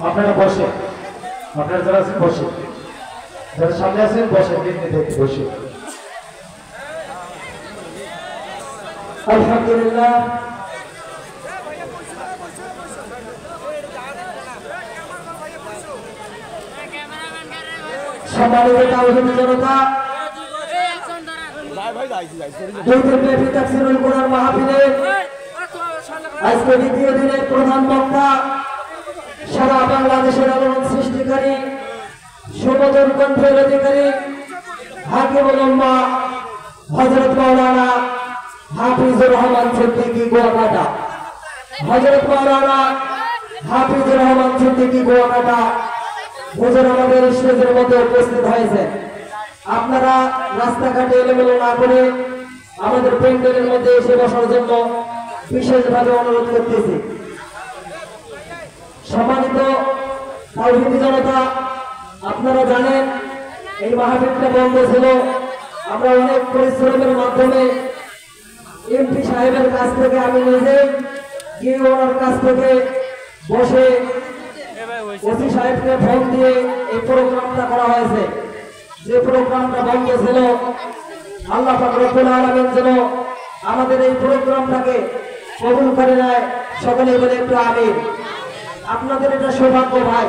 আপনারা বসে, আপনারা যারা আছেন বসে, যারা সামনে আছেন বসে, দেখতে বসে। আলহামদুলিল্লাহ, সম্মানিত তাওহীদ জনতা, দুই দিনব্যাপী তাফসীরুল কোরআন মাহফিলের আজকে দ্বিতীয় দিনের প্রধান বক্তা, সারা বাংলাদেশের আলোড়ন সৃষ্টিকারী, সুমধুর কণ্ঠের অধিকারী, হাকিমুল উম্মাহ হযরত মাওলানা হাফিজুর রহমান সিদ্দিকী গোয়াকাটা। হযরত মাওলানা হাফিজুর রহমান সিদ্দিকী গোয়াকাটা হুজুর আমাদের স্টেজের মধ্যে উপস্থিত হয়েছেন। আপনারা রাস্তাঘাটে এলোমেলো না করে আমাদের প্যান্ডেলের মধ্যে এসে বসার জন্য বিশেষভাবে অনুরোধ করতেছি। সম্মানিত তাওহীদি জনতা, আপনারা জানেন এই মাহফিলটা বন্ধ ছিল। আমরা অনেক পরিশ্রমের মাধ্যমে এমপি সাহেবের কাছ থেকে আমি নিজে গিয়ে ওনার কাছ থেকে বসে ওসি সাহেবকে ফোন দিয়ে এই প্রোগ্রামটা করা হয়েছে। যে প্রোগ্রামটা বন্ধ ছিল, আল্লাহ পাক রব্বুল আলামিন যেন আমাদের এই প্রোগ্রামটাকে কবুল করে নেয়। সকলে বলে একটু আমিন। আপনাদের এটা সৌভাগ্য ভাই,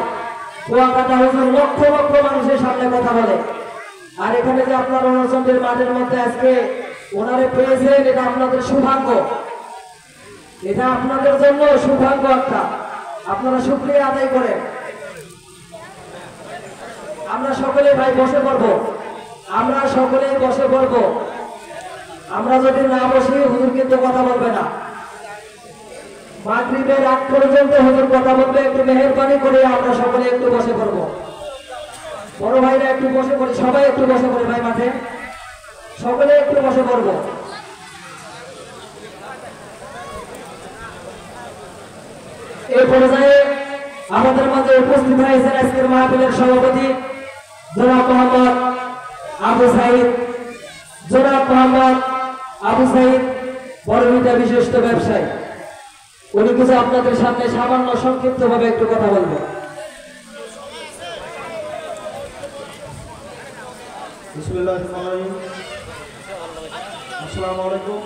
কুয়াকাটা হুজুর লক্ষ লক্ষ মানুষের সামনে কথা বলে, আর এখানে যে আপনার রণচন্দ্রের মাঠের মধ্যে আজকে ওনারে পেয়েছেন, এটা আপনাদের সৌভাগ্য, এটা আপনাদের জন্য সৌভাগ্য একটা। আপনারা শুকরিয়া আদায় করেন। আমরা সকলে ভাই বসে পড়বো, আমরা সকলেই বসে পড়বো। আমরা যদি না বসি হুজুর কিন্তু কথা বলবে না। মাগরিবের আগ পর্যন্ত হুজুর কথা বলবে। একটু মেহেরবানি করে আমরা সকলে একটু বসে পড়বো। বড় ভাইরা একটু বসে পড়ি, সবাই একটু বসে পড়ে ভাই, মাঠে সকলে একটু বসে পড়বো। এই পর্যায়ে আমাদের মাঝে উপস্থিত হয়েছেন আজকের মাহফিলের সভাপতি জনাব মোহাম্মদ আবু সাইদ। জনাব মোহাম্মদ আবু সাইদ বড়ভিটা বিশিষ্ট ব্যবসায়ী। উনি কিছু আপনাদের সামনে সামান্য সংক্ষিপ্ত ভাবে একটু কথা বলবেন। বিসমিল্লাহির রহমানির রহিম। আসসালামু আলাইকুম।